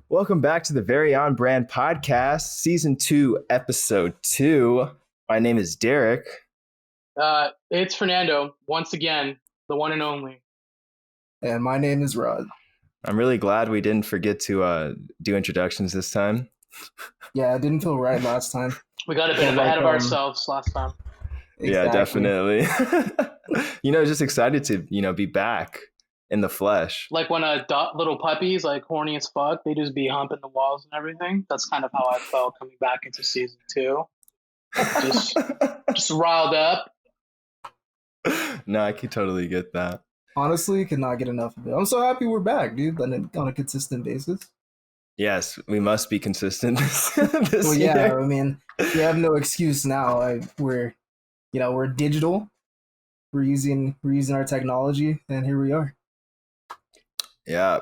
Welcome back to the Very On Brand Podcast, Season 2, Episode 2. My name is Derek. It's Fernando, once again, the one and only. And my name is Rod. I'm really glad we didn't forget to do introductions this time. Yeah, it didn't feel right last time. We got a bit ahead of ourselves last time. Exactly. Yeah, definitely. Just excited to, be back in the flesh. Like when little puppies, like horny as fuck, they just be humping the walls and everything. That's kind of how I felt coming back into Season 2. Just riled up. No, I could totally get that. Honestly, could not get enough of it. I'm so happy we're back, dude, on a consistent basis. Yes, we must be consistent this year. Yeah, I mean, we have no excuse now. We're digital. We're using our technology, and here we are. Yeah.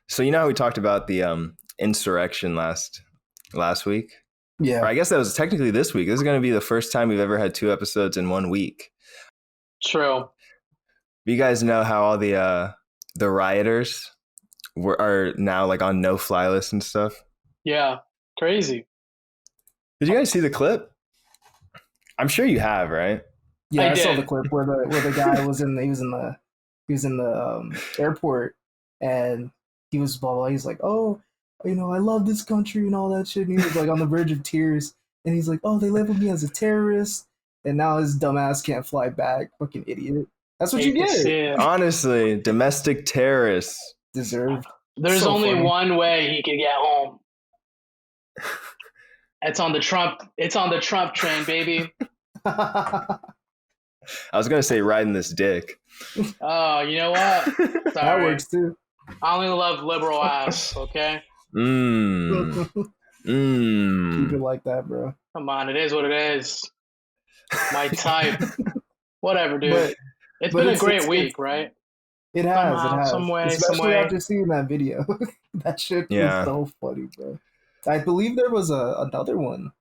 So how we talked about the insurrection last week? Yeah. Or I guess that was technically this week. This is going to be the first time we've ever had 2 episodes in 1 week. True. You guys know how all the rioters are now like on no-fly lists and stuff? Yeah. Crazy. Did you guys see the clip? I'm sure you have, right? Yeah, I saw the clip where the guy was in the airport, and he was blah blah. He's like, "Oh, I love this country and all that shit." And he was like on the verge of tears, and he's like, "Oh, they labeled me as a terrorist, and now his dumbass can't fly back. Fucking idiot." That's what you get. Honestly, domestic terrorists deserved. There's only one way he could get home. It's on the Trump train, baby. I was gonna say riding this dick. Oh, you know what? Sorry. That works too. I only love liberal ass, okay? Keep it like that, bro. Come on, it is what it is. My type. Whatever, dude. It's been a great week, right? It has. Especially after seeing that video. That shit was so funny, bro. I believe there was another one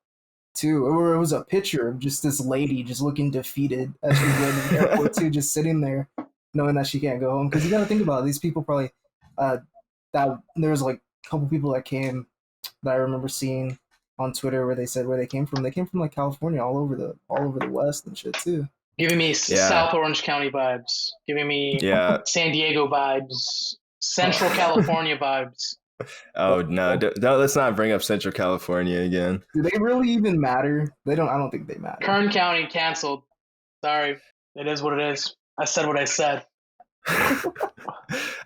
too, or it was a picture of just this lady just looking defeated as she went in the airport too, just sitting there knowing that she can't go home. Because you got to think about it, these people probably that there was like a couple people that came that I remember seeing on Twitter where they said where they came from. They came from like California, all over the West and shit too. Giving me South Orange County vibes. Giving me San Diego vibes. Central California vibes. Oh no! Let's not bring up Central California again. Do they really even matter? They don't. I don't think they matter. Kern County canceled. Sorry, it is what it is. I said what I said.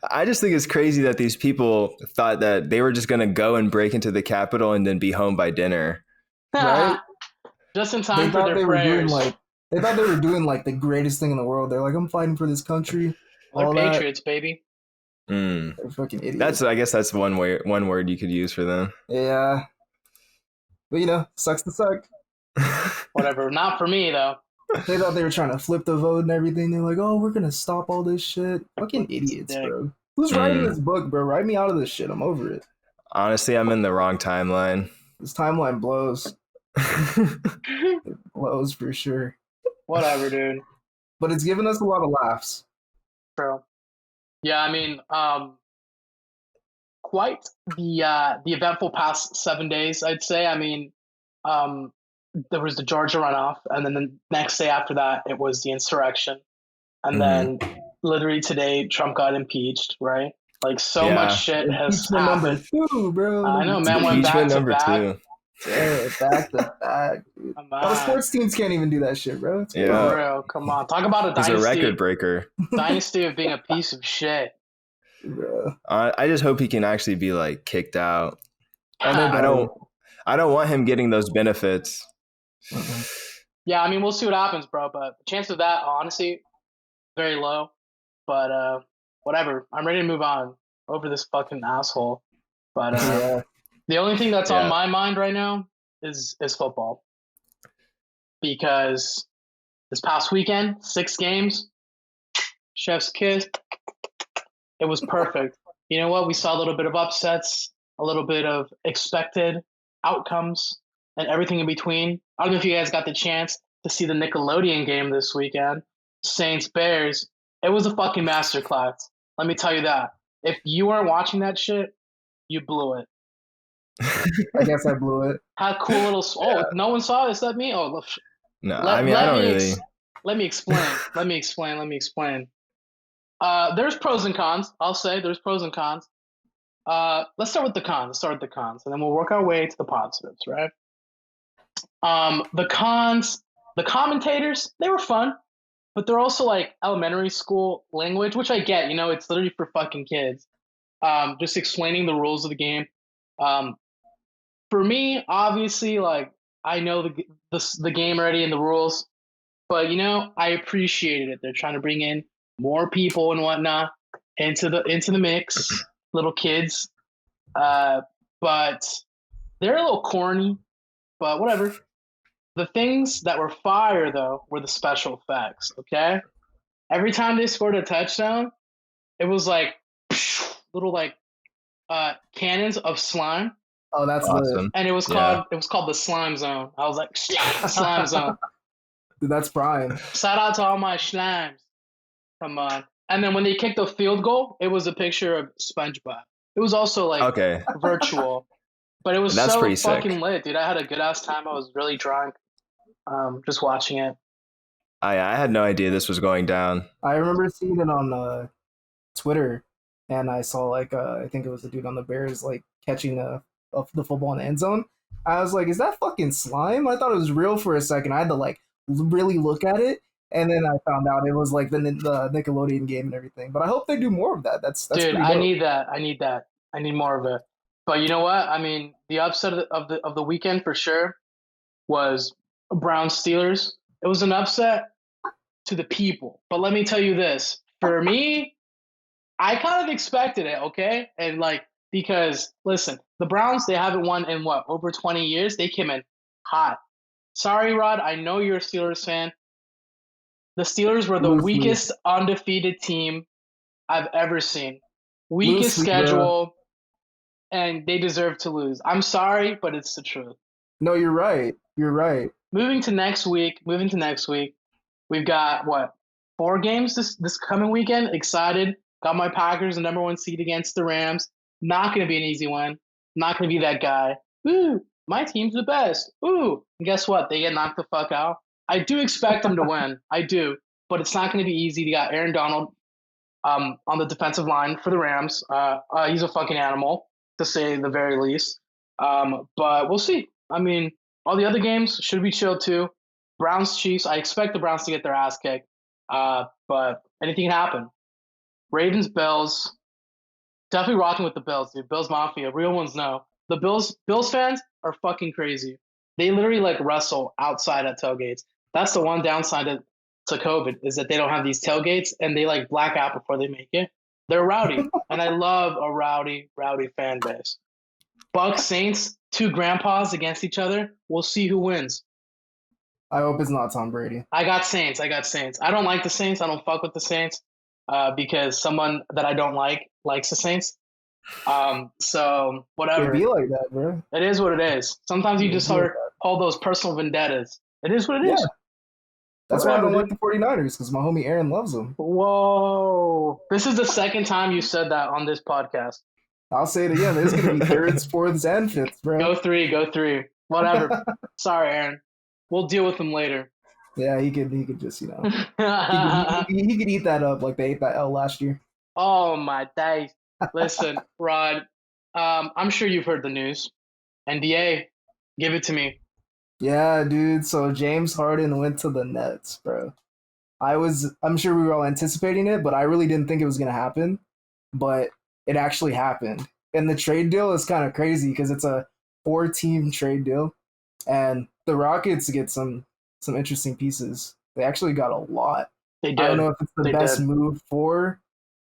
I just think it's crazy that these people thought that they were just going to go and break into the Capitol and then be home by dinner. Right? Just in time for their prayers. They thought they were doing like the greatest thing in the world. They're like, I'm fighting for this country. They're patriots, baby. They're fucking idiots. I guess that's one word you could use for them. Yeah. But sucks to suck. Whatever. Not for me though. They thought they were trying to flip the vote and everything. They're like, oh, we're gonna stop all this shit. Fucking idiots, bro. Who's writing this book, bro? Write me out of this shit. I'm over it. Honestly, I'm in the wrong timeline. This timeline blows. It blows for sure. Whatever, dude. But it's given us a lot of laughs. True. Yeah, I mean, quite the eventful past 7 days, I'd say. I mean, there was the Georgia runoff, and then the next day after that, it was the insurrection, and then literally today, Trump got impeached. Right? Like much shit has happened. Number 2, bro. I know, man. Went back to back. 2. Yeah, back to back. Dude. All sports teams can't even do that shit, bro. For real. Come on. Talk about a dynasty. He's a record breaker. Dynasty of being a piece of shit. Bro. I just hope he can actually be like kicked out. I don't want him getting those benefits. Yeah, I mean, we'll see what happens, bro. But the chance of that, honestly, very low. But whatever. I'm ready to move on over this fucking asshole. But the only thing that's on my mind right now is football. Because this past weekend, 6 games, chef's kiss, it was perfect. You know what? We saw a little bit of upsets, a little bit of expected outcomes, and everything in between. I don't know if you guys got the chance to see the Nickelodeon game this weekend, Saints-Bears. It was a fucking masterclass. Let me tell you that. If you weren't watching that shit, you blew it. I guess I blew it. Had cool little. Oh, no one saw it except me. Oh, No, I mean, I don't really. Let me explain. There's pros and cons. I'll say there's pros and cons. Let's start with the cons. And then we'll work our way to the positives, right? The cons, the commentators, they were fun, but they're also like elementary school language, which I get. It's literally for fucking kids. Just explaining the rules of the game. For me, obviously, like I know the game already and the rules, but I appreciated it. They're trying to bring in more people and whatnot into the mix, little kids. But they're a little corny, but whatever. The things that were fire though were the special effects. Okay, every time they scored a touchdown, it was like little like cannons of slime. Oh, that's awesome. And it was called the slime zone. I was like, slime zone. Dude, that's prime. Shout out to all my slimes. Come on. And then when they kicked the field goal, it was a picture of SpongeBob. It was also like virtual, but it was so fucking sick. Lit, dude. I had a good ass time. I was really drunk, just watching it. I had no idea this was going down. I remember seeing it on Twitter, and I saw like I think it was the dude on the Bears like catching the football in the end zone. I was like, "Is that fucking slime?" I thought it was real for a second. I had to like really look at it, and then I found out it was like the Nickelodeon game and everything. But I hope they do more of that. That's dude. I need that. I need more of it. But you know what? I mean, the upset of the weekend for sure was Browns Steelers. It was an upset to the people. But let me tell you this: for me, I kind of expected it. Okay, and like because listen, the Browns, they haven't won in over 20 years. They came in hot. Sorry, Rod. I know you're a Steelers fan. The Steelers were the weakest undefeated team I've ever seen. Weakest schedule, and they deserve to lose. I'm sorry, but it's the truth. No, you're right. You're right. Moving to next week. We've got 4 games this coming weekend. Excited. Got my Packers, the number 1 seed against the Rams. Not going to be an easy one. Not going to be that guy. Ooh, my team's the best. Ooh, and guess what? They get knocked the fuck out. I do expect them to win. I do, but it's not going to be easy. You got Aaron Donald on the defensive line for the Rams. He's a fucking animal, to say the very least. But we'll see. I mean, all the other games should be chill too. Browns, Chiefs. I expect the Browns to get their ass kicked. But anything can happen. Ravens, Bills. Definitely rocking with the Bills, dude. Bills Mafia. Real ones know. The Bills fans are fucking crazy. They literally like wrestle outside at tailgates. That's the one downside to COVID is that they don't have these tailgates and they like black out before they make it. They're rowdy, and I love a rowdy fan base. Bucs, Saints, 2 grandpas against each other. We'll see who wins. I hope it's not Tom Brady. I got Saints. I don't like the Saints. I don't fuck with the Saints because someone that I don't like likes the Saints. So whatever. It'd be like that, bro. It is what it is. Sometimes you just hold those personal vendettas. It is what it is. That's why I don't like the 49ers, because my homie Aaron loves them. Whoa. This is the second time you said that on this podcast. I'll say it again. There's going to be 3rds, 4ths, and 5ths, bro. Go three. Whatever. Sorry, Aaron. We'll deal with him later. Yeah, he could just, he could eat that up like they ate that L last year. Oh, my days. Listen, Rod, I'm sure you've heard the news. NBA, give it to me. Yeah, dude. So James Harden went to the Nets, bro. I'm sure we were all anticipating it, but I really didn't think it was going to happen. But it actually happened. And the trade deal is kind of crazy because it's a 4-team trade deal. And the Rockets get some interesting pieces. They actually got a lot. They did. I don't know if it's the best move for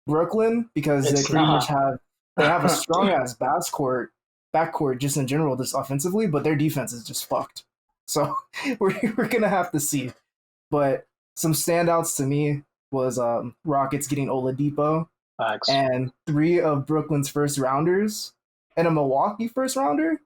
Brooklyn because they pretty much have a strong ass backcourt just in general, just offensively, but their defense is just fucked. So we're gonna have to see. But some standouts to me was Rockets getting Oladipo and 3 of Brooklyn's first rounders and a Milwaukee first rounder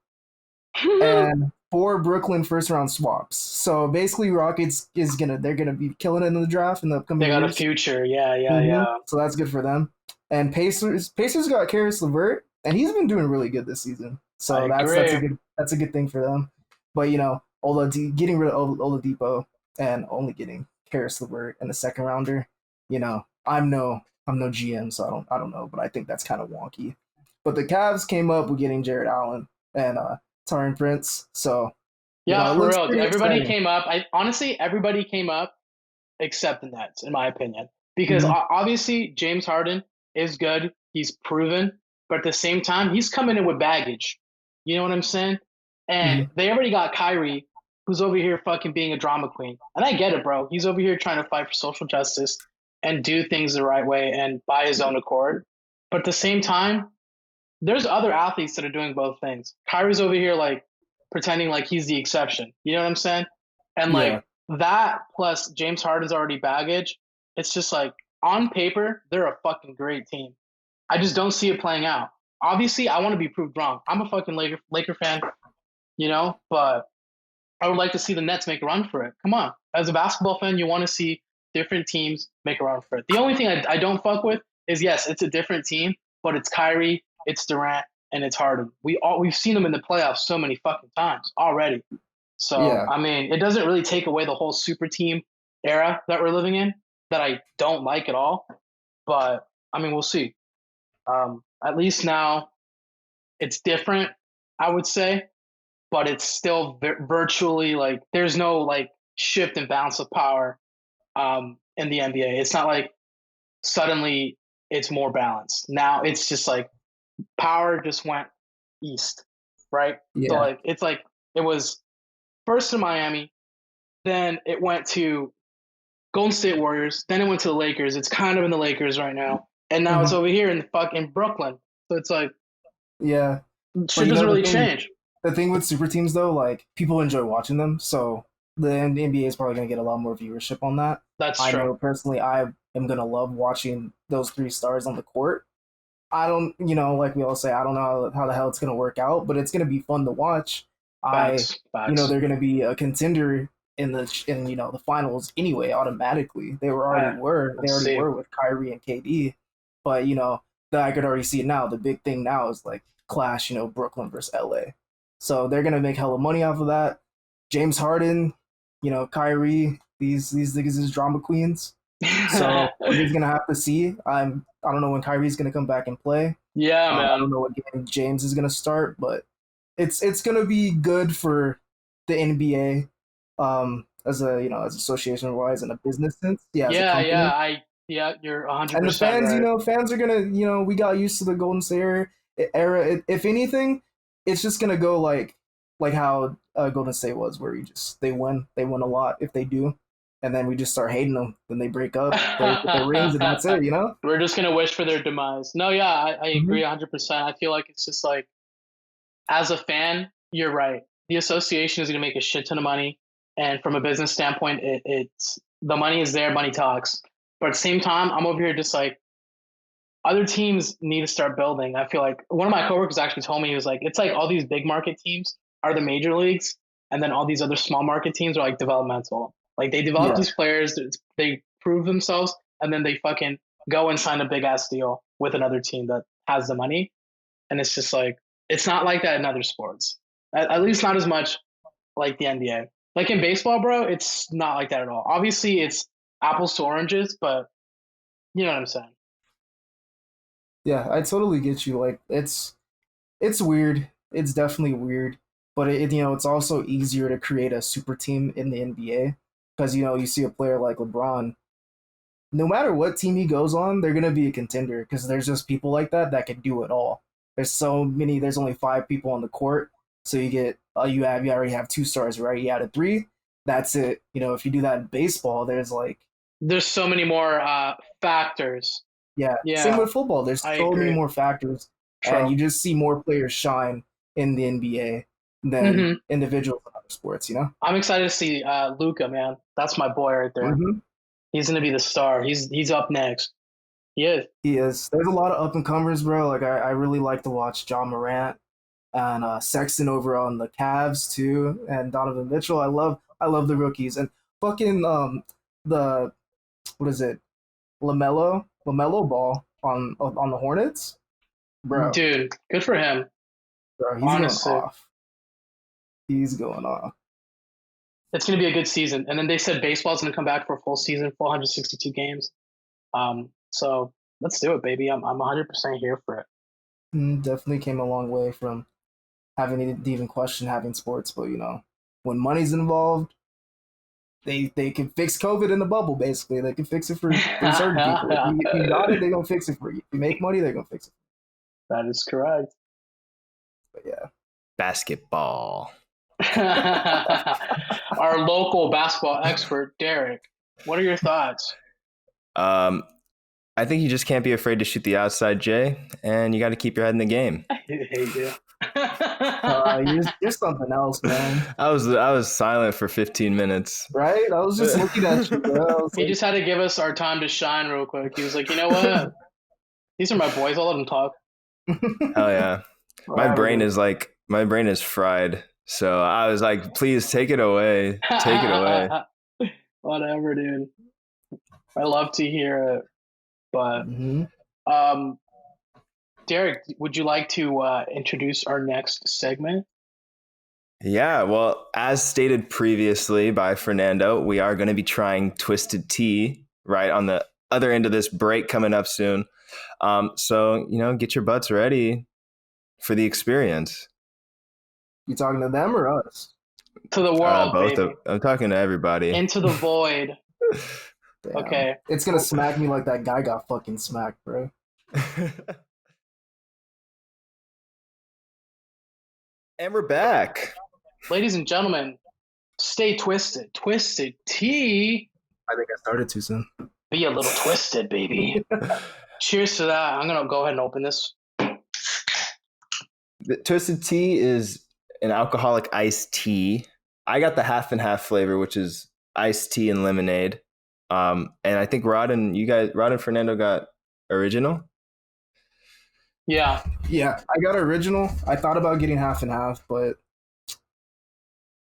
and 4 Brooklyn first round swaps. So basically Rockets they're gonna be killing it in the draft in the upcoming years. A future, yeah. So that's good for them. And Pacers got Karis LeVert, and he's been doing really good this season. So that's a good thing for them. But getting rid of Oladipo and only getting Karis LeVert in the second rounder, I'm no GM, so I don't know, but I think that's kind of wonky. But the Cavs came up with getting Jared Allen and Taurean Prince, so yeah, for real. Everybody came up. Honestly, everybody came up except the Nets, in my opinion, because obviously James Harden is good. He's proven, but at the same time, he's coming in with baggage. You know what I'm saying? And they already got Kyrie, who's over here fucking being a drama queen. And I get it, bro. He's over here trying to fight for social justice and do things the right way and by his own accord. But at the same time, there's other athletes that are doing both things. Kyrie's over here like pretending like he's the exception. You know what I'm saying? And like that plus James Harden's already baggage. It's just like on paper, they're a fucking great team. I just don't see it playing out. Obviously, I want to be proved wrong. I'm a fucking Laker fan, but I would like to see the Nets make a run for it. Come on. As a basketball fan, you want to see different teams make a run for it. The only thing I don't fuck with is, yes, it's a different team, but it's Kyrie, it's Durant, and it's Harden. We've seen them in the playoffs so many fucking times already. So, I mean, it doesn't really take away the whole super team era that we're living in that I don't like at all. But, I mean, we'll see. At least now it's different, I would say, but it's still virtually like there's no like shift and bounce of power in the NBA. It's not like suddenly it's more balanced. Now it's just like power just went east, right? Yeah. So like it's like it was first to Miami, then it went to Golden State Warriors, then it went to the Lakers. It's kind of in the Lakers right now. And now it's over here in fucking Brooklyn. So it's like, yeah, shit doesn't really change. The thing with super teams, though, like people enjoy watching them, so the NBA is probably going to get a lot more viewership on that. That's true. I know personally, I am going to love watching those three stars on the court. I don't, like we all say, I don't know how the hell it's going to work out, but it's going to be fun to watch. Facts. They're going to be a contender in the finals anyway. Automatically, they already were with Kyrie and KD. But, that I could already see it now. The big thing now is like clash, Brooklyn versus LA. So they're going to make hella money off of that. James Harden, Kyrie, these niggas is drama queens. So we're just going to have to see. I don't know when Kyrie's going to come back and play. Yeah, man. I don't know what game James is going to start, but it's going to be good for the NBA as association-wise in a business sense. Yeah, you're 100% and the fans, right. Fans are gonna, we got used to the Golden State era. If anything, it's just gonna go like how Golden State was, where they win a lot if they do, and then we just start hating them. Then they break up, they get their rings, and that's it. We're just gonna wish for their demise. No, yeah, I agree 100%. I feel like it's just like, as a fan, you're right. The association is gonna make a shit ton of money, and from a business standpoint, it's the money is there, money talks. But at the same time, I'm over here just like, other teams need to start building. I feel like one of my coworkers actually told me, he was like, it's like all these big market teams are the major leagues, and then all these other small market teams are like developmental. Like they develop these players, they prove themselves, and then they fucking go and sign a big ass deal with another team that has the money. And it's just like, it's not like that in other sports. At least not as much like the NBA. Like in baseball, bro, it's not like that at all. Obviously, it's apples to oranges, but you know what I'm saying. Yeah, I totally get you. Like it's weird. It's definitely weird, but it's also easier to create a super team in the NBA because you see a player like LeBron. No matter what team he goes on, they're gonna be a contender because there's just people like that can do it all. There's so many. There's only 5 people on the court, so you already have 2 stars, right? You added 3. That's it. If you do that in baseball, there's so many more factors. Yeah. Same with football. There's so many more factors, and you just see more players shine in the NBA than individuals in other sports. I'm excited to see Luka, man. That's my boy right there. He's gonna be the star. He's up next. He is. He is. There's a lot of up and comers, bro. Like I really like to watch John Morant and Sexton over on the Cavs too, and Donovan Mitchell. I love the rookies and fucking the what is it, LaMelo Ball on the Hornets. bro. Dude, good for him. Bro, he's Honestly. going off. He's going off. It's going to be a good season. And then they said baseball's going to come back for a full season, 462 games. So let's do it, baby. I'm 100% here for it. Definitely came a long way from having to even question having sports, but you know, when money's involved, they can fix COVID in the bubble. Basically, they can fix it for certain people. If you got it, they're gonna fix it for you. If you make money, they're gonna fix it. That is correct. But yeah, basketball. Our local basketball expert, Derek. What are your thoughts? I think you just can't be afraid to shoot the outside, Jay, and you got to keep your head in the game. I hate you. You're something else, man. I was silent for 15 minutes. Right? I was just looking at you, bro. He just had to give us our time to shine real quick. He was like, you know what? These are my boys. I'll let them talk. Hell yeah. My brain is fried. So I was like, please take it away. Take it away. Whatever, dude. I love to hear it. But Derek, would you like to introduce our next segment? Yeah, well, as stated previously by Fernando, we are going to be trying Twisted Tea right on the other end of this break coming up soon. So, you know, get your butts ready for the experience. You talking to them or us? To the world, both. I'm talking to everybody. Into the void. Damn. Okay. It's gonna smack me like that guy got fucking smacked, bro. And we're back. Ladies and gentlemen, stay twisted. Twisted Tea. I think I started too soon. Be a little twisted, baby. Cheers to that. I'm going to go ahead and open this. The Twisted Tea is an alcoholic iced tea. I got the half and half flavor, which is iced tea and lemonade. And I think Rod and Fernando got original. Yeah. Yeah, I got original. I thought about getting half and half, but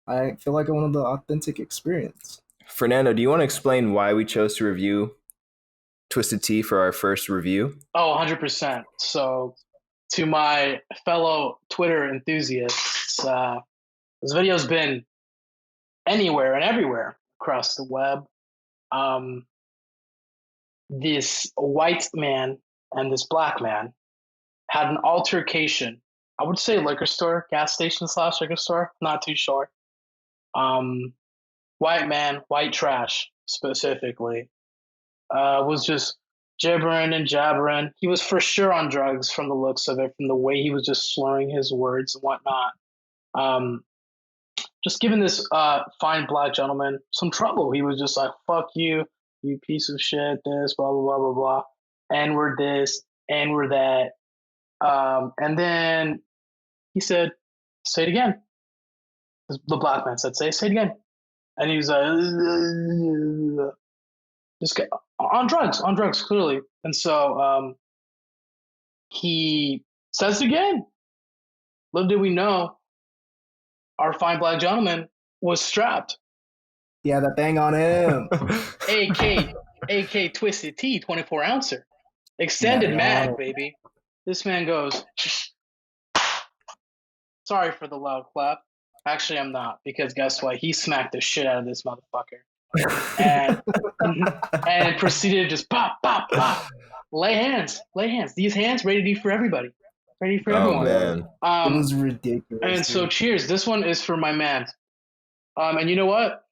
I feel like I wanted the authentic experience. Fernando, do you want to explain why we chose to review Twisted Tea for our first review? Oh, 100%. So to my fellow Twitter enthusiasts, this video's been anywhere and everywhere across the web. This white man and this black man had an altercation. I would say liquor store, gas station / liquor store. Not too sure. White man, white trash specifically, was just gibbering and jabbering. He was for sure on drugs from the looks of it, from the way he was just slurring his words and whatnot. Just giving this fine black gentleman some trouble. He was just like, fuck you, you piece of shit, this, blah, blah, blah, blah, blah. And we're this, and we're that. And then he said, say it again. The black man said, say it again. And he was like, just on drugs, clearly. And so he says it again. Little did we know, our fine black gentleman was strapped. Yeah, that thing on him. AK Twisted Tea, 24 ouncer. Extended mag, baby. This man goes, sorry for the loud clap. Actually, I'm not, because guess what? He smacked the shit out of this motherfucker. And proceeded to just pop, pop, pop. Lay hands. These hands ready for everybody. Ready for everyone. Man. It was ridiculous. And so cheers. This one is for my man. And you know what?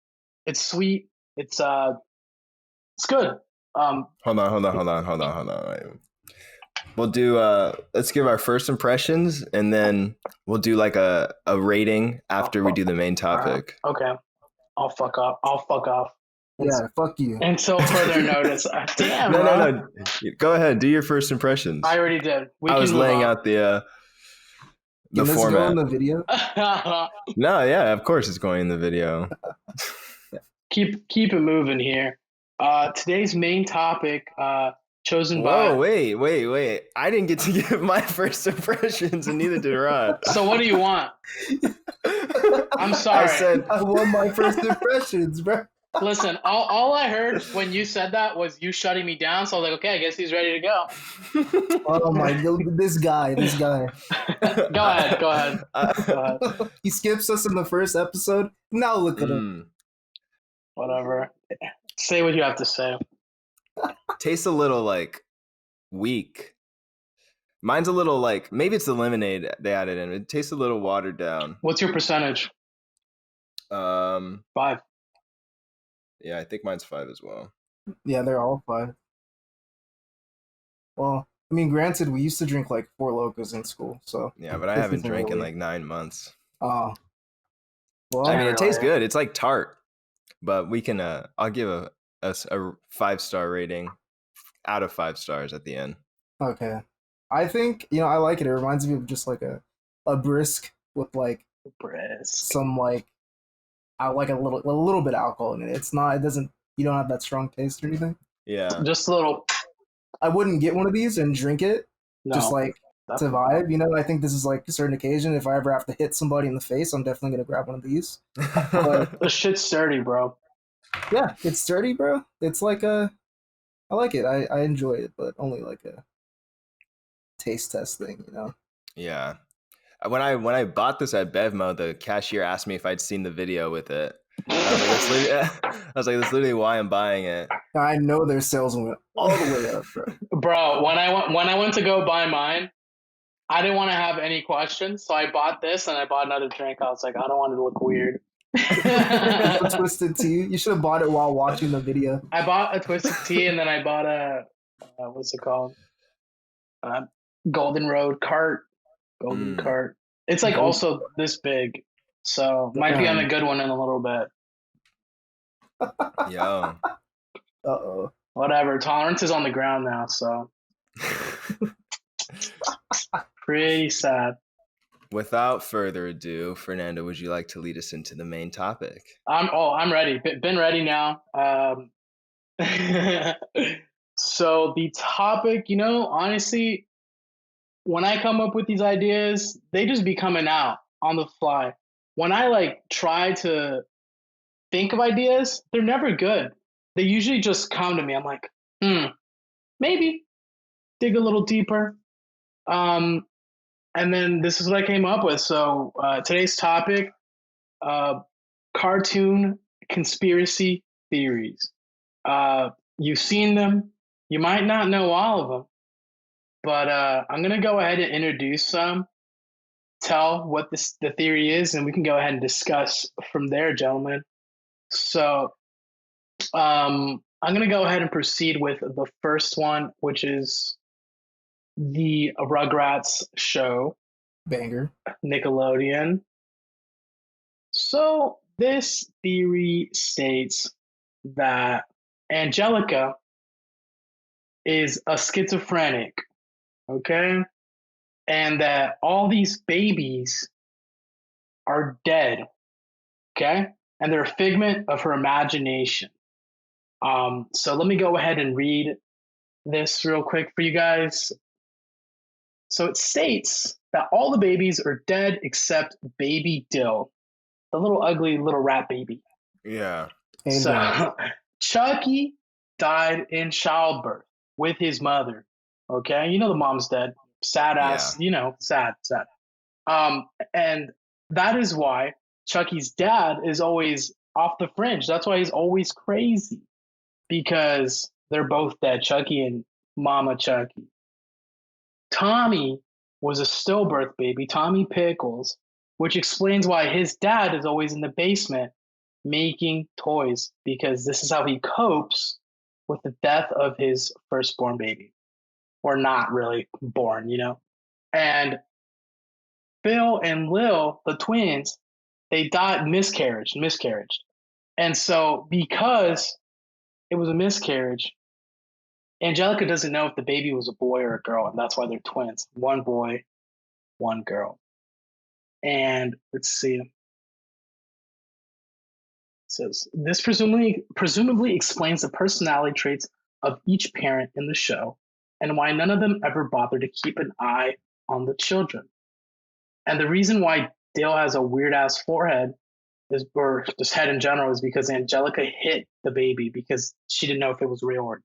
It's sweet. It's good. Hold on. We'll do let's give our first impressions, and then we'll do like a rating after we do the main topic. Okay. I'll fuck off. Yeah, fuck you. Until further notice. Damn. No. Go ahead. Do your first impressions. I already did. I was laying out the Can this format. go in the video? No, yeah, of course it's going in the video. Keep it moving here. Today's main topic, chosen by. Whoa, wait! I didn't get to give my first impressions, and neither did Rod. So what do you want? I'm sorry. I won my first impressions, bro. Listen, all I heard when you said that was you shutting me down. So I was like, okay, I guess he's ready to go. Oh my god, this guy. Go ahead. He skips us in the first episode. Now look at him. Whatever. Say what you have to say. Tastes a little like weak. Mine's a little like, maybe it's the lemonade they added in. It tastes a little watered down. What's your percentage? 5. Yeah, I think mine's 5 as well. Yeah, they're all 5. Well, I mean, granted, we used to drink like 4 Locos in school, so yeah, but I haven't drank in like 9 months. Oh, well, I mean, it tastes good. It's like tart, but we can. I'll give a 5-star rating out of 5 stars at the end. Okay, I think I like it. It reminds me of just like a brisk with like some like I like a little bit of alcohol in it. It's not. It doesn't. You don't have that strong taste or anything. Yeah, just a little. I wouldn't get one of these and drink it. No, just like to vibe. I think this is like a certain occasion. If I ever have to hit somebody in the face, I'm definitely gonna grab one of these. But the shit's sturdy, bro. Yeah, it's sturdy, bro. It's like I like it. I enjoy it, but only like a taste test thing, Yeah. When I bought this at Bevmo, the cashier asked me if I'd seen the video with it. I was like, that's literally why I'm buying it. I know their sales went all the way up, bro. Bro, when I went to go buy mine, I didn't want to have any questions, so I bought this and I bought another drink. I was like, I don't want it to look weird. A twisted tea. You should have bought it while watching the video. I bought a twisted tea and then I bought a what's it called? Golden Road cart. Golden cart. It's like also this big, so might be on a good one in a little bit. Yo. Uh-oh. Whatever. Tolerance is on the ground now, so pretty sad. Without further ado, Fernando, would you like to lead us into the main topic? I'm ready. Been ready now. So the topic, honestly, when I come up with these ideas, they just be coming out on the fly. When I try to think of ideas, they're never good. They usually just come to me. I'm like, maybe dig a little deeper. And then this is what I came up with. So today's topic, cartoon conspiracy theories. You've seen them. You might not know all of them. But I'm going to go ahead and introduce some, tell what the theory is, and we can go ahead and discuss from there, gentlemen. So I'm going to go ahead and proceed with the first one, which is the Rugrats show. Banger. Nickelodeon. So this theory states that Angelica is a schizophrenic. Okay? And that all these babies are dead. Okay? And they're a figment of her imagination. So let me go ahead and read this real quick for you guys. So it states that all the babies are dead except baby Dill, the little ugly little rat baby. Yeah. So Chucky died in childbirth with his mother. Okay, the mom's dead. Sad ass, sad. And that is why Chucky's dad is always off the fringe. That's why he's always crazy, because they're both dead, Chucky and Mama Chucky. Tommy was a stillbirth baby, Tommy Pickles, which explains why his dad is always in the basement making toys, because this is how he copes with the death of his firstborn baby. Or not really born, And Phil and Lil, the twins, they died miscarriage. And so because it was a miscarriage, Angelica doesn't know if the baby was a boy or a girl, and that's why they're twins. One boy, one girl. And let's see. It says, this presumably explains the personality traits of each parent in the show, and why none of them ever bother to keep an eye on the children. And the reason why Dale has a weird-ass forehead or just head in general, is because Angelica hit the baby because she didn't know if it was real or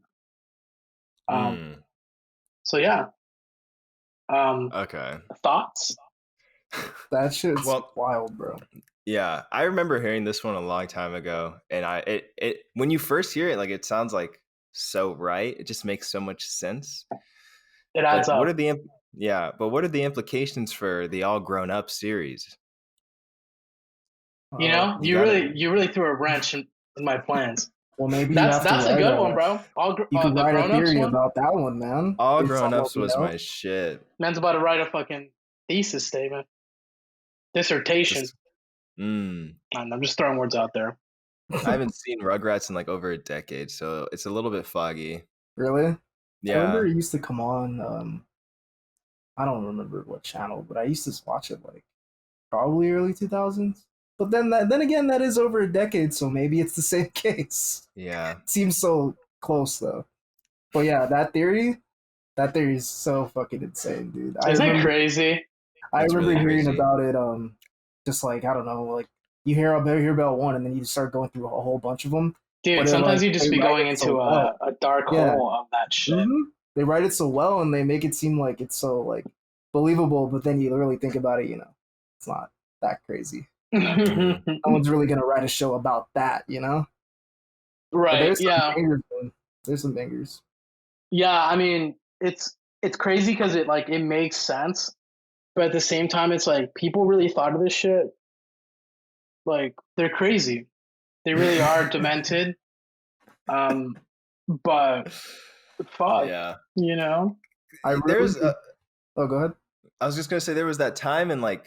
not. So yeah. Okay. Thoughts? That shit's wild, bro. Yeah, I remember hearing this one a long time ago, and it when you first hear it, like it sounds like so right. It just makes so much sense. It adds up. What are the implications for the All Grown Up series? You know, you really threw a wrench in my plans. Well, maybe that's a good one, bro. You could write a theory about that one, man. All Grown Ups was my shit. Man's about to write a fucking thesis statement, dissertation. I'm just throwing words out there. I haven't seen Rugrats in like over a decade, so it's a little bit foggy. Really? Yeah. I remember it used to come on. I don't remember what channel, but I used to watch it like probably early 2000s. But then again, that is over a decade, so maybe it's the same case. Yeah. It seems so close though. But yeah, that theory is so fucking insane, dude. Isn't it crazy? I remember hearing about it. Just like, I don't know, like you hear about one, and then you start going through a whole bunch of them. Dude, sometimes you just be going into a dark hole of that shit. Mm-hmm. They write it so well, and they make it seem like it's so like believable. But then you really think about it, you know, it's not that crazy. No one's really gonna write a show about that, you know? Right? There's some bangers. Yeah, I mean, it's crazy because it makes sense, but at the same time, it's like people really thought of this shit. Like they're crazy. They really are demented. But fuck, yeah, you know. Oh, go ahead. I was just gonna say there was that time in like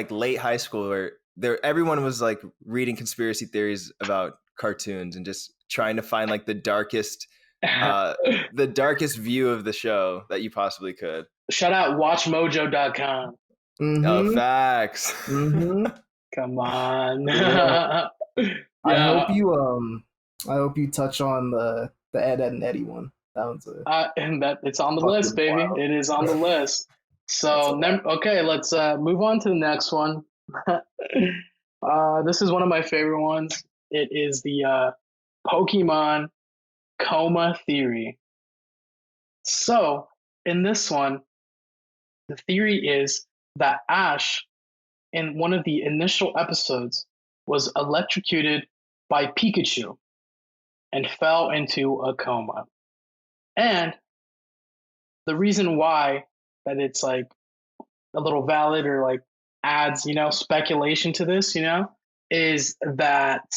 late high school where everyone was like reading conspiracy theories about cartoons and just trying to find like the darkest view of the show that you possibly could. Shout out watchmojo.com. Mm-hmm. Oh, facts. Mm-hmm. Come on. Yeah. I hope you touch on the Ed and Eddie one. That one's and that it's on the list, baby. Wild. It is on the list. So okay, let's move on to the next one. This is one of my favorite ones. It is the Pokemon coma theory. So in this one, the theory is that Ash, in one of the initial episodes, was electrocuted by Pikachu and fell into a coma. And the reason why that it's like a little valid or like adds, you know, speculation to this, you know, is that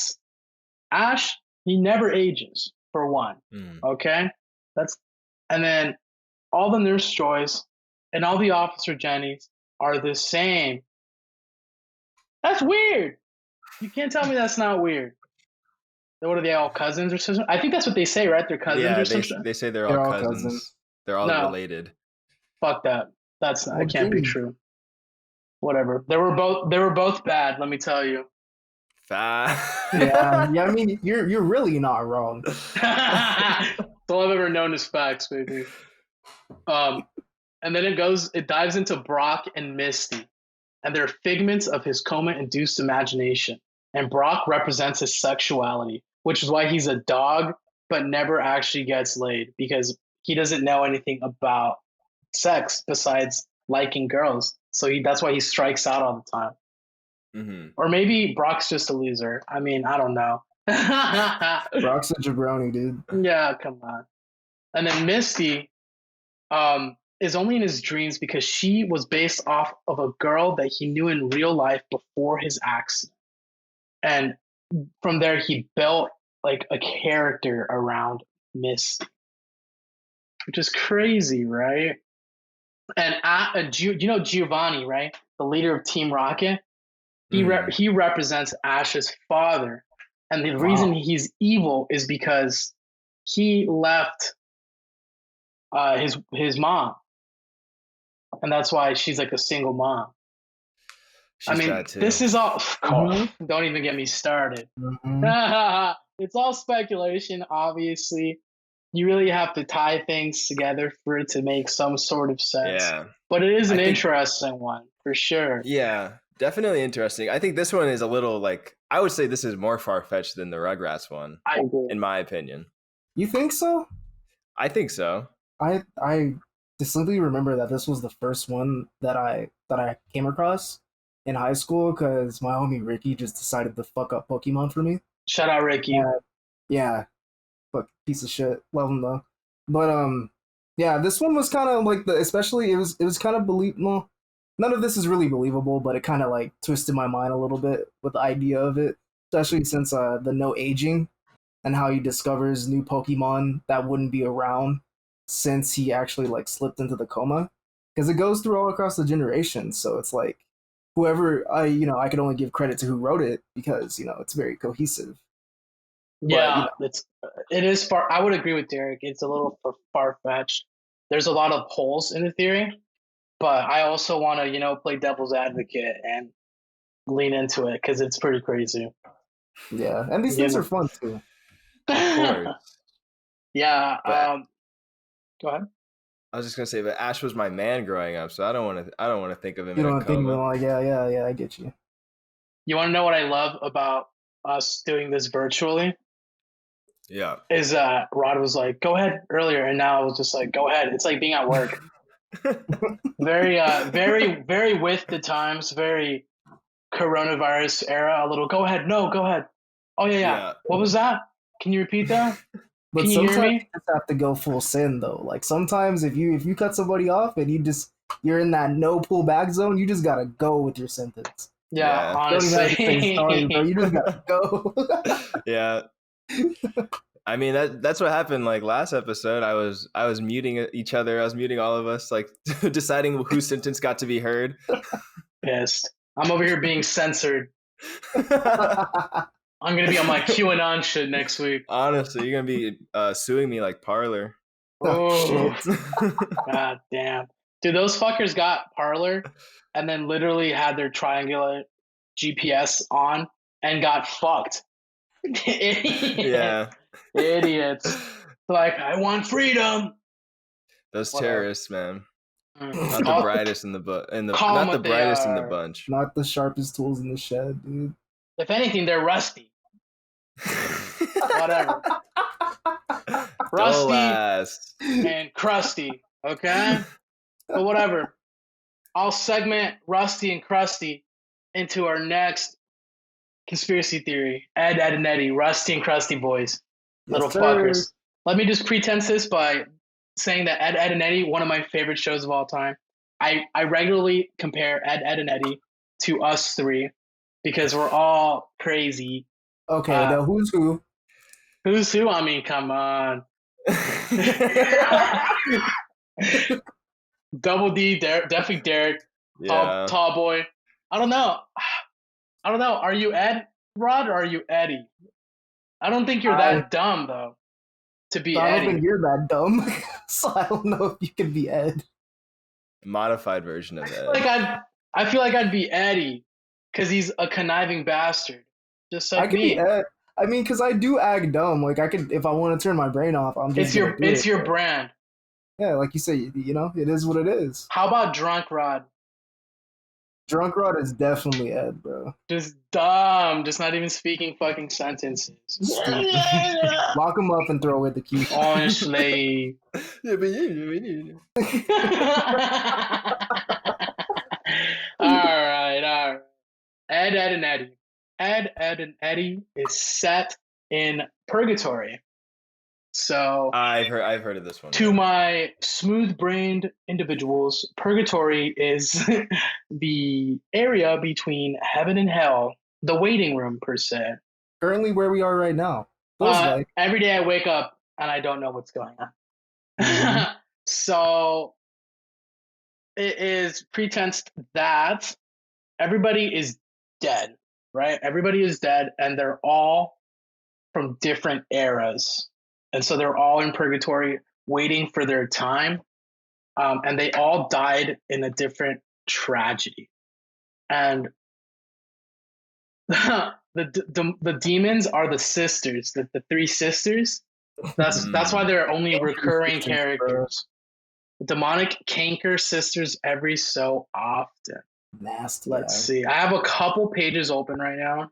Ash, he never ages, for one. Okay? And then all the Nurse Joys and all the Officer Jennies are the same. That's weird. You can't tell me that's not weird. What are they, all cousins or something? I think that's what they say, right? They're cousins or something? They say they're all cousins. They're all related. Fuck that. That can't be true. Whatever. They were both bad, let me tell you. Yeah, I mean, you're really not wrong. That's all I've ever known is facts, baby. And then it dives into Brock and Misty, and they're figments of his coma-induced imagination. And Brock represents his sexuality, which is why he's a dog, but never actually gets laid, because he doesn't know anything about sex besides liking girls. So that's why he strikes out all the time. Mm-hmm. Or maybe Brock's just a loser. I mean, I don't know. Brock's a jabroni, dude. Yeah, come on. And then Misty is only in his dreams because she was based off of a girl that he knew in real life before his accident. And from there, he built like a character around Misty, which is crazy, right? And you know Giovanni, right? The leader of Team Rocket. He represents Ash's father, and the reason he's evil is because he left his mom, and that's why she's like a single mom. I mean, this is all. Don't even get me started. It's all speculation, obviously. You really have to tie things together for it to make some sort of sense. Yeah. But it is an interesting one, for sure. Yeah. Definitely interesting. I think this one is a little like, I would say this is more far-fetched than the Rugrats one. I agree. In my opinion. You think so? I think so. I distinctly remember that this was the first one that I came across in high school because my homie Ricky just decided to fuck up Pokemon for me. Shout out Ricky. Yeah, fuck piece of shit. Love him though. But yeah, this one was kind of like especially it was kind of believable. None of this is really believable, but it kind of like twisted my mind a little bit with the idea of it, especially since the no aging and how he discovers new Pokemon that wouldn't be around since he actually like slipped into the coma, because it goes through all across the generations. So it's like whoever I could only give credit to who wrote it because it's very cohesive. Yeah, but, it is far. I would agree with Derek. It's a little far fetched. There's a lot of holes in the theory, but I also want to play devil's advocate and lean into it because it's pretty crazy. Yeah, and these things are fun too. Of course. Yeah. Go ahead. I was just gonna say, but Ash was my man growing up, so I don't want to think of him. You don't think of him like, yeah, I get you. You want to know what I love about us doing this virtually? Yeah. Is Rod was like, "Go ahead" earlier, and now I was just like, "Go ahead." It's like being at work. Very, very with the times. Very coronavirus era. A little. Go ahead. No, go ahead. Oh yeah. What was that? Can you repeat that? But Can you sometimes hear me? you just have to go full sin though. Like sometimes if you cut somebody off and you're in that no pull back zone, you just gotta go with your sentence. Yeah. Honestly, sorry, bro. You just gotta go. Yeah. I mean that's what happened like last episode. I was muting each other. I was muting all of us, like deciding whose sentence got to be heard. Pissed. I'm over here being censored. I'm gonna be on my QAnon shit next week. Honestly, you're gonna be suing me like Parler. Oh, God damn. Dude, those fuckers got Parler and then literally had their triangular GPS on and got fucked. Yeah. Idiots. Like, I want freedom. Those terrorists, man. Not the brightest in the bunch. Not the sharpest tools in the shed, dude. If anything, they're rusty. Whatever. Rusty and crusty, okay? But whatever. I'll segment Rusty and Crusty into our next conspiracy theory. Ed, and Eddie, Rusty and Crusty boys. Little fuckers. Let me just pretense this by saying that Ed, and Eddie, one of my favorite shows of all time. I regularly compare Ed, and Eddie to us three because we're all crazy. Okay, now who's who? Who's who? I mean, come on. Double D, definitely Derek, tall boy. I don't know. Are you Ed, Rod, or are you Eddie? I don't think you're that dumb though. To be Eddie. I don't think you're that dumb, so I don't know if you can be Ed. Modified version of Ed. I feel like I'd be Eddie because he's a conniving bastard, just like I could be Ed. I mean, because I do act dumb. Like I could, if I want to turn my brain off, I'm just. It's your brand. Yeah, like you say, it is what it is. How about Drunk Rod? Drunk Rod is definitely Ed, bro. Just dumb, just not even speaking fucking sentences. Lock him up and throw away the key. Honestly. All right. Ed, and Eddie. Ed, and Eddie is set in purgatory. So I've heard of this one. To my smooth-brained individuals, purgatory is the area between heaven and hell, the waiting room per se. Currently, where we are right now. Every day I wake up and I don't know what's going on. Mm-hmm. So it is pretense that everybody is dead, right? Everybody is dead, and they're all from different eras. And so they're all in purgatory waiting for their time. And they all died in a different tragedy. And the demons are the sisters, the three sisters. That's why they're only recurring characters. The demonic canker sisters every so often. Nasty. Let's see. I have a couple pages open right now.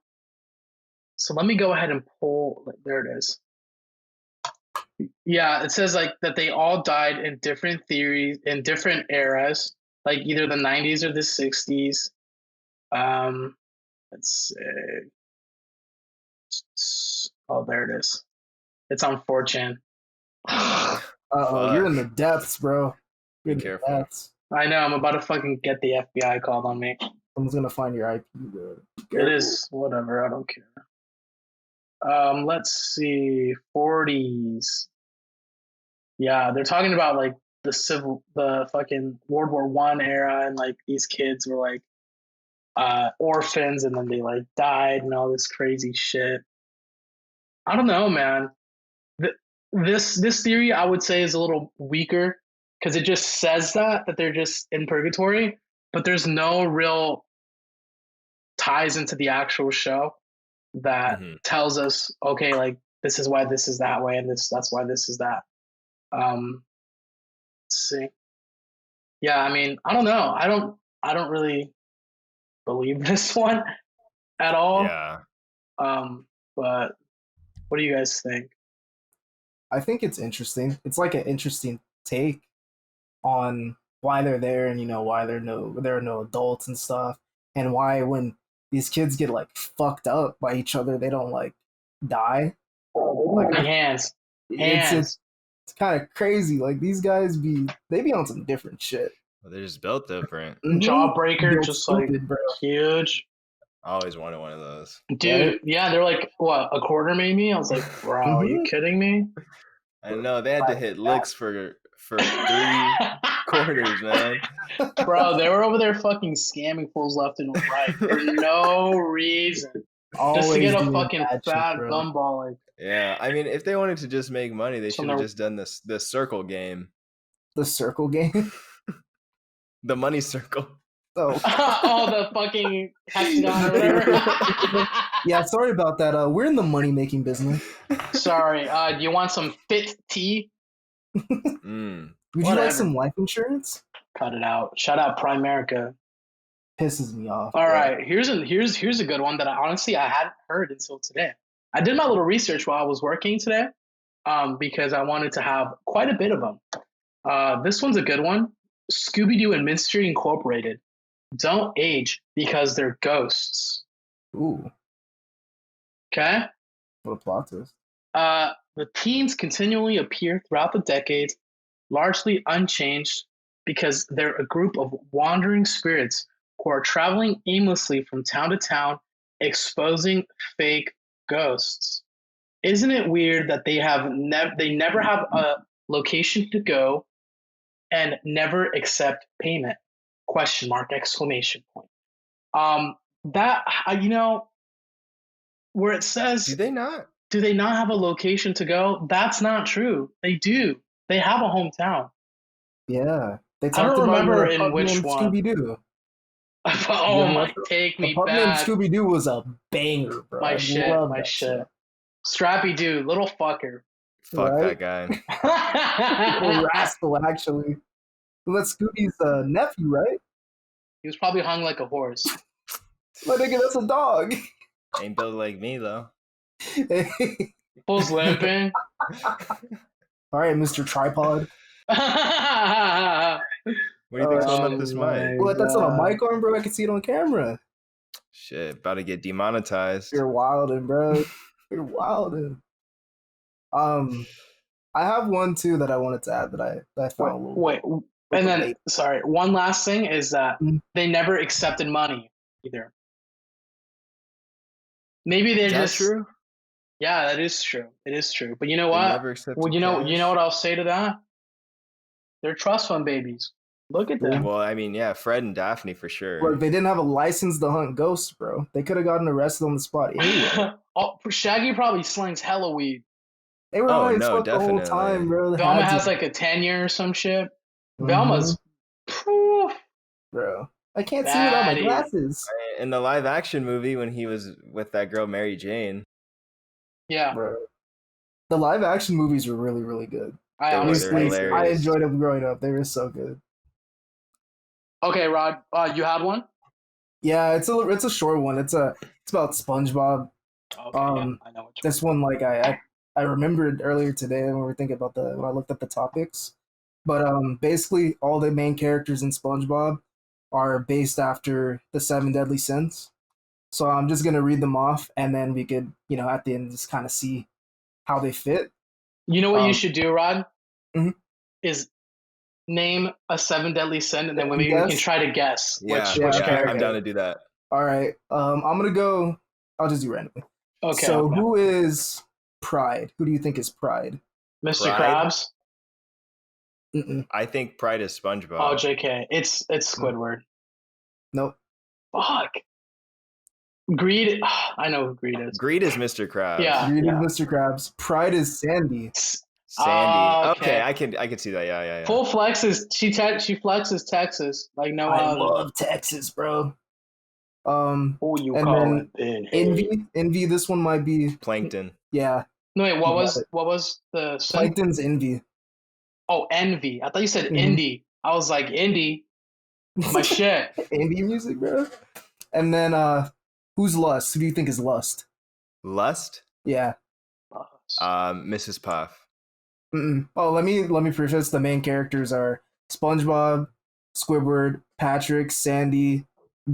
So let me go ahead and pull. There it is. Yeah, it says like that they all died in different theories in different eras, like either the 90s or the 60s. Let's see. Oh, there it is. It's on 4chan. Oh, you're in the depths, bro. Be careful. I know. I'm about to fucking get the FBI called on me. Someone's gonna find your IP, bro. It is whatever. I don't care. Let's see. 40s. Yeah, they're talking about like the fucking World War I era, and like these kids were like orphans, and then they like died and all this crazy shit. I don't know, man. This theory I would say is a little weaker because it just says that they're just in purgatory, but there's no real ties into the actual show that tells us, okay, like this is why this is that way, and that's why this is that. Let's see. Yeah, I mean, I don't know. I don't really believe this one at all. Yeah. But what do you guys think? I think it's interesting. It's like an interesting take on why they're there, and why there are no adults and stuff, and why when these kids get like fucked up by each other, they don't like die. Like hands. It's kind of crazy. Like these guys they be on some different shit. Well, they're just built different. Jawbreaker, just stupid, like bro. Huge. I always wanted one of those. Dude, right? Yeah, they're like, what, a quarter maybe? I was like, bro, are you kidding me? I know, they had to hit licks for 3 quarters, man. Bro, they were over there fucking scamming fools left and right for no reason. Always just to get a fucking fat gumball. Like, yeah, I mean, if they wanted to just make money, they should have just done the circle game. The circle game? The money circle. Oh. The fucking hexagon or whatever. Yeah, sorry about that. We're in the money-making business. Sorry. Do you want some fit tea? Would you like some life insurance? Cut it out. Shout out Primerica. Pisses me off. All right, here's a good one that I hadn't heard until today. I did my little research while I was working today, because I wanted to have quite a bit of them. This one's a good one. Scooby-Doo and Mystery Incorporated don't age because they're ghosts. Ooh. Okay. What a plot twist. The teens continually appear throughout the decades, largely unchanged, because they're a group of wandering spirits who are traveling aimlessly from town to town, exposing fake ghosts. Isn't it weird that they never have a location to go and never accept payment? ? Exclamation point. That where it says, do they not have a location to go? That's not true. They do. They have a hometown. Yeah, I don't remember in which one. Scooby-Doo. Oh my! Take me back. Named Scooby-Doo was a banger, bro. My shit. Strappy dude, little fucker. Fuck that guy. Rascal, actually. Well, that's Scooby's nephew, right? He was probably hung like a horse. My nigga, that's a dog. Ain't built like me, though. Fool's limping. All right, Mr. Tripod. What do you think's holding up this mic? Well, that's on a mic arm, bro. I can see it on camera. Shit, about to get demonetized. You're wildin', bro. You're wildin'. I have one too that I wanted to add that I found a little. Wait, and then sorry, one last thing is that they never accepted money either. Maybe they're just true. Yeah, that is true. It is true. But you know what? Well, you know what I'll say to that? They're trust fund babies. Look at them. Well, I mean, yeah, Fred and Daphne for sure. Look, they didn't have a license to hunt ghosts, bro. They could have gotten arrested on the spot anyway. Shaggy probably slings hella weed. They were always fucked the whole time, bro. Velma has like a tenure or some shit. Velma's bro. I can't see without my glasses. In the live action movie when he was with that girl Mary Jane. Yeah. Bro. The live action movies were really, really good. I enjoyed them growing up. They were so good. Okay, Rod, you had one? Yeah, it's a short one. It's about SpongeBob. Okay, yeah, I know which This one, like I remembered earlier today when we were thinking about when I looked at the topics. But basically all the main characters in SpongeBob are based after the seven deadly sins. So I'm just gonna read them off, and then we could, at the end, just kind of see how they fit. You know what you should do, Rod? Mhm. Is name a seven deadly sin, and then maybe we Guess? can try to guess Yeah, which okay, character. I'm down to do that. All right. I'm gonna go. I'll just do randomly. Okay. So who is Pride? Who do you think is Pride? Mr. Pride? Krabs? Mm-mm. I think Pride is SpongeBob. Oh, JK. It's Squidward. Nope. Fuck. Greed. I know who Greed is. Greed is Mr. Krabs. Yeah. Greed is Mr. Krabs. Pride is Sandy. Sandy. Okay. I can see that. Yeah. Full flex is she flexes Texas like no I other. love Texas, bro. Who you and call then it? Envy. This one might be Plankton. Yeah. No wait, what You was got it. what was the sin? Plankton's Envy. Oh, Envy. I thought you said Mhm. Indie. I was like Indie. My shit. Envy music, bro. And then who's Lust? Who do you think is Lust? Lust? Yeah. Mrs. Puff. Mm-mm. Oh, let me preface. The main characters are SpongeBob, Squidward, Patrick, Sandy,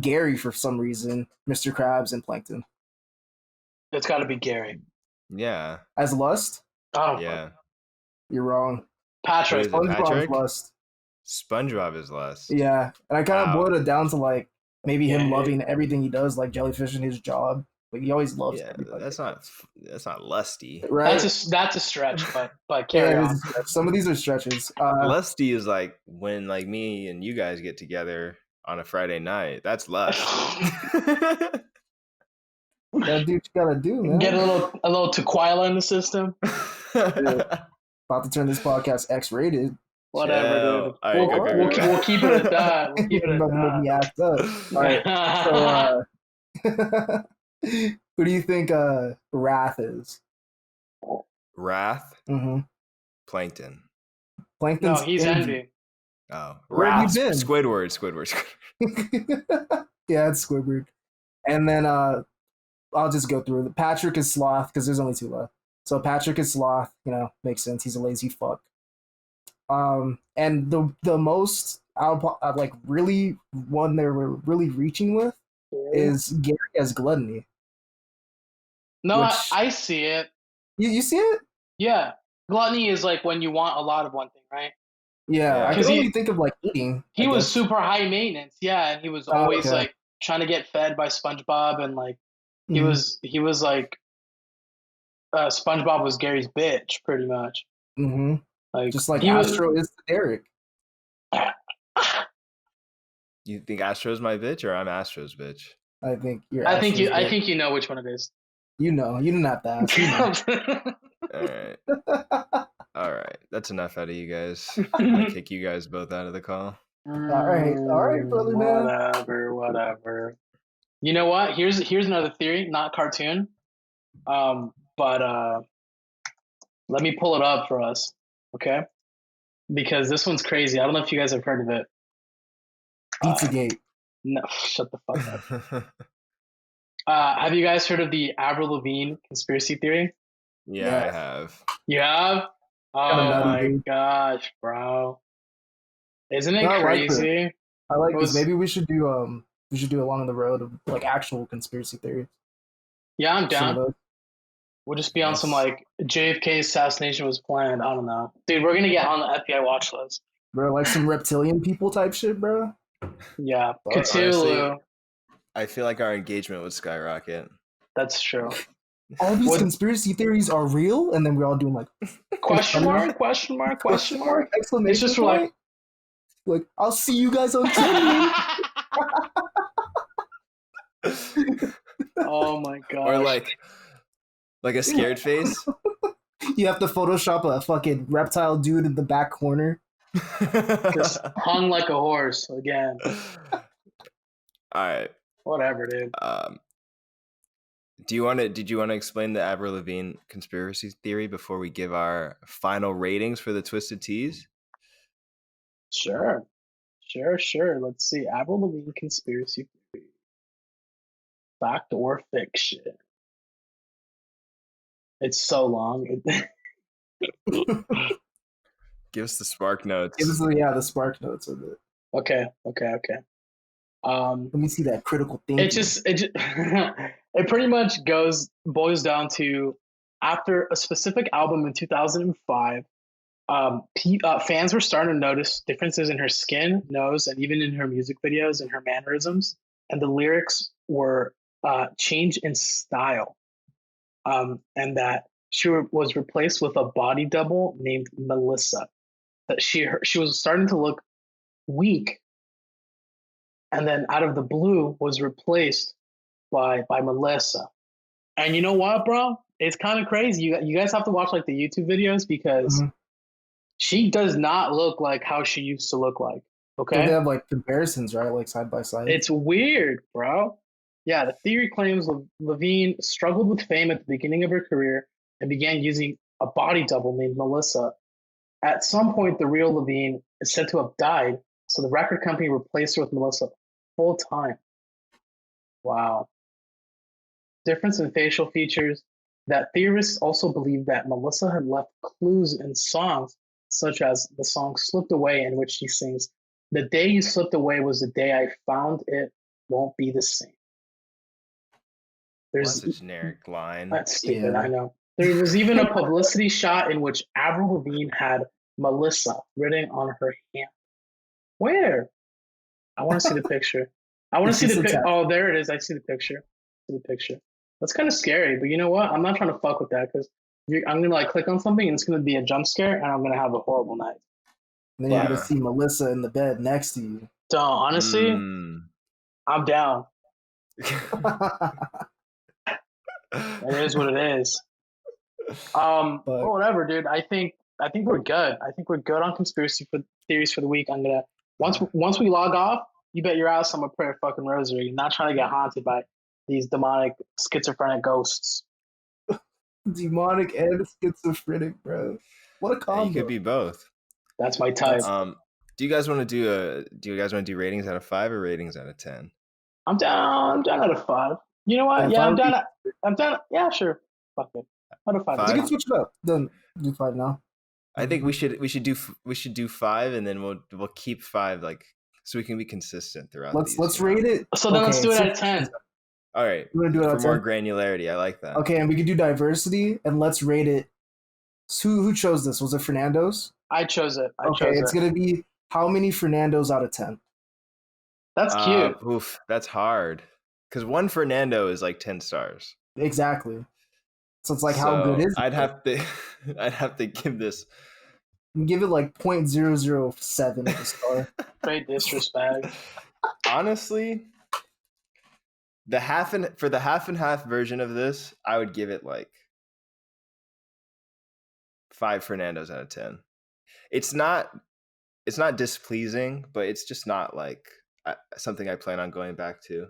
Gary for some reason, Mr. Krabs, and Plankton. It's got to be Gary. Yeah. As Lust? Oh Yeah. You're wrong. Patrick. Who is it, SpongeBob's Patrick? Lust. SpongeBob is Lust. Yeah, and I kind of boiled it down to like maybe him Yeah. loving everything he does, like jellyfish in his job. Like he always loves everybody. That's not lusty. Right. That's a stretch, but carry Yeah, it on. is a stretch. Some of these are stretches. Lusty is like when like me and you guys get together on a Friday night. That's lust. Gotta do what you gotta do, man. Get a little Tequila in the system. About to turn this podcast X-rated. Whatever, Chill. dude. All right, We'll keep it at that. We'll keep it at About to make me that. act up. All right. So, who do you think Wrath is? Wrath? Mm-hmm. Plankton. No, Plankton's he's Envy. Oh. Where have Wrath. you been? Squidward. Yeah, it's Squidward. And then I'll just go through it. Patrick is Sloth because there's only two left. So Patrick is Sloth, makes sense. He's a lazy fuck. And the most like really one they were really reaching with is Gary as Gluttony. No, which- I see it. You see it? Yeah. Gluttony is like when you want a lot of one thing, right? Yeah, I 'Cause can he- only think of like eating. He I was guess. super high maintenance, yeah, and he was always okay. like trying to get fed by SpongeBob, and like he Mhm. was like SpongeBob was Gary's bitch, pretty much. Mhm. Like Just like he was- Astro is to Derek. You think Astro's my bitch or I'm Astro's bitch? I think you're. I think Astro's Derek. you know which one it is. You didn't have to ask. You know. All right. That's enough out of you guys. I'm gonna kick you guys both out of the call. All right, brother, man. Whatever. You know what? Here's another theory, not cartoon. But let me pull it up for us, okay? Because this one's crazy. I don't know if you guys have heard of it. Pizzagate. No, shut the fuck up. Have you guys heard of the Avril Lavigne conspiracy theory? Yeah, I have. You have? Oh Kinda nutty, my dude. gosh, bro! Isn't it No, I like crazy? I like It this. was- Maybe we should do along the road of like actual conspiracy theories. Yeah, I'm Some of down. those. We'll just be on some Yes. like JFK assassination was planned. I don't know, dude. We're gonna get on the FBI watch list. Bro, like some reptilian people type shit, bro. Yeah, But Cthulhu. honestly- I feel like our engagement would skyrocket. That's true. All these What- conspiracy theories are real, and then we're all doing like Question mark? Question mark? Question mark? exclamation It's just point. Like, I'll see you guys on Twitter. Oh my god! Or like a scared face. You have to Photoshop a fucking reptile dude in the back corner. just hung like a horse again. All right. Whatever, dude. Did you want to explain the Avril Lavigne conspiracy theory before we give our final ratings for the Twisted Teas? Sure. Let's see. Avril Lavigne conspiracy theory. Fact or fiction? It's so long. Give us the spark notes. Give us the spark notes of it. Okay. Let me see that critical thinking. It pretty much boils down to, after a specific album in 2005, fans were starting to notice differences in her skin, nose, and even in her music videos and her mannerisms, and the lyrics were changed in style, and that she was replaced with a body double named Melissa. That she was starting to look weak, and then out of the blue was replaced by Melissa. And you know what, bro? It's kind of crazy. You guys have to watch like the YouTube videos, because she does not look like how she used to look like. Okay, they have like comparisons, right? Like side by side. It's weird, bro. Yeah, the theory claims Lavigne struggled with fame at the beginning of her career and began using a body double named Melissa. At some point, the real Lavigne is said to have died, so the record company replaced her with Melissa full time. Wow. Difference in facial features. That theorists also believe that Melissa had left clues in songs, such as the song Slipped Away, in which she sings, "The day you slipped away was the day I found it won't be the same." That's a generic line. That's stupid, I know. There was even a publicity shot in which Avril Lavigne had Melissa written on her hand. Where? I want to see the picture. I want to see the picture. Oh, there it is. I see the picture. That's kind of scary, but you know what? I'm not trying to fuck with that, because I'm going to like click on something and it's going to be a jump scare and I'm going to have a horrible night. And then you're going to see Melissa in the bed next to you. So honestly, I'm down. It is what it is. But whatever, dude. I think we're good. I think we're good on conspiracy theories for the week. I'm gonna once we log off, you bet your ass I'm gonna pray a fucking rosary, not trying to get haunted by these demonic schizophrenic ghosts. Demonic and schizophrenic, bro. What a combo. You could be both. That's my type. Do you guys want to do ratings out of 5 or ratings out of 10? I'm down out of 5. You know what? Yeah, I'm down. Yeah, sure. Fuck it. Out of 5. We can switch it up. Then do 5 now. I think we should do 5, and then we'll keep 5, like, so we can be consistent throughout. Let's rate it. So then let's do it out of 10. All right. You want to do it for more granularity? I like that. Okay, and we can do diversity, and let's rate it. Who chose this? Was it Fernando's? I chose it. It's gonna be how many Fernandos out of 10? That's cute. Oof, that's hard. Because one Fernando is like 10 stars. Exactly. So it's like, how good is it? I'd have to give this. Give it like 0.007 of a star. Great disrespect. Honestly, for the half and half version of this, I would give it like 5 Fernandos out of 10. It's not displeasing, but it's just not like something I plan on going back to.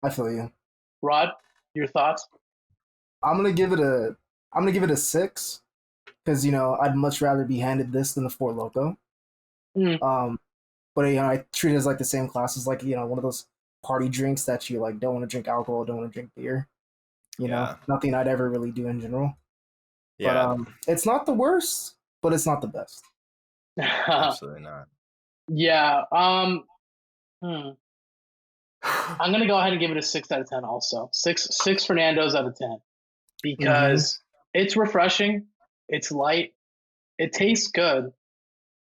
I feel you. Rod, your thoughts? I'm gonna give it a 6, because I'd much rather be handed this than a Four Loko. But I treat it as like the same class as like one of those party drinks that you like don't want to drink alcohol, don't want to drink beer. Nothing I'd ever really do in general. Yeah. But it's not the worst, but it's not the best. Absolutely not. Yeah. I'm gonna go ahead and give it a 6 out of 10. Also, six Fernandos out of 10, because it's refreshing, it's light, it tastes good.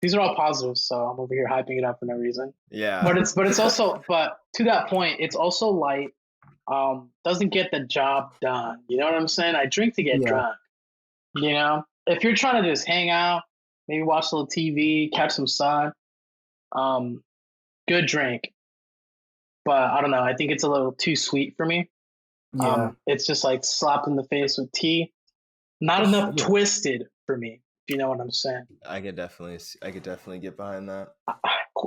These are all positives, so I'm over here hyping it up for no reason. Yeah. But it's also, but to that point, it's also light. Doesn't get the job done. You know what I'm saying? I drink to get drunk. If you're trying to just hang out, maybe watch a little TV, catch some sun, good drink. But I don't know. I think it's a little too sweet for me. Yeah. It's just like slapped in the face with tea. Not enough twisted for me. If you know what I'm saying. I could definitely get behind that.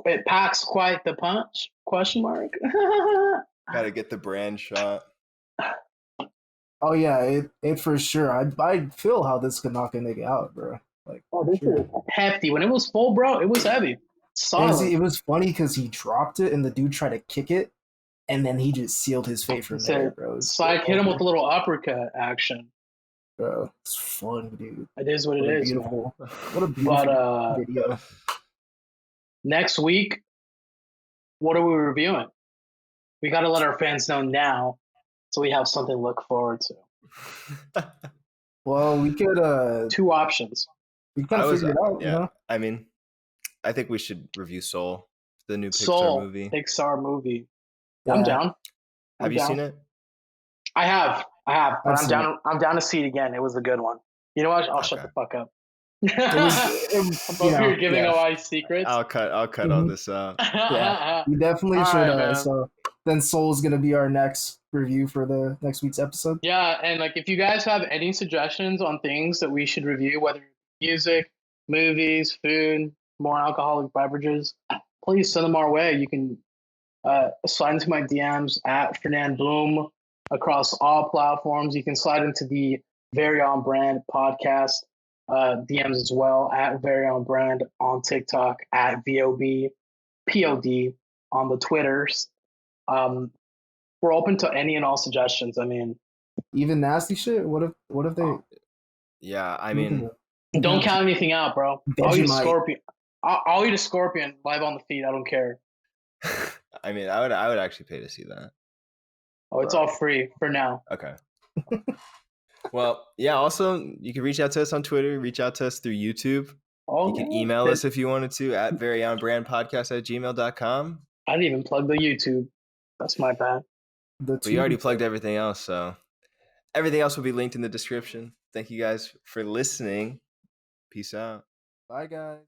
It packs quite the punch? Question mark. Gotta get the brand shot. Oh yeah, it for sure. I feel how this could knock a nigga out, bro. Like, this is hefty. When it was full, bro, it was heavy. Solid. It was funny because he dropped it and the dude tried to kick it, and then he just sealed his fate from there, bro. Spike hit him with a little uppercut action. Bro, it's fun, dude. It is what it is. Beautiful. What a beautiful video. Next week, what are we reviewing? We got to let our fans know now, so we have something to look forward to. Well, we could 2 options. We kind of figure it out, yeah. You know? I mean, I think we should review Soul, the new Pixar movie. Pixar movie. Yeah. I'm down. Have you seen it? I have. But I'm down to see it again. It was a good one. You know what? I'll shut the fuck up. You're giving away secrets. I'll cut all this out. Yeah, we definitely should. So then Soul's gonna be our next review for the next week's episode. Yeah, and like if you guys have any suggestions on things that we should review, whether music, movies, food, more alcoholic beverages, please send them our way. You can slide into my DMs at Fernand Bloom across all platforms. You can slide into the Very On Brand podcast DMs as well at Very On Brand on TikTok, at VOBPOD on the Twitters. We're open to any and all suggestions. I mean, even nasty shit. What if they? Yeah, I mean, don't count anything out, bro. I'll eat a scorpion. I'll eat a scorpion live on the feed. I don't care. I mean, I would actually pay to see that. Oh, it's all free for now. Okay. Well, yeah. Also, you can reach out to us on Twitter. Reach out to us through YouTube. You can email us if you wanted to at veryonbrandpodcast@gmail.com. I didn't even plug the YouTube. That's my bad. We already plugged everything else, so everything else will be linked in the description. Thank you guys for listening. Peace out. Bye, guys.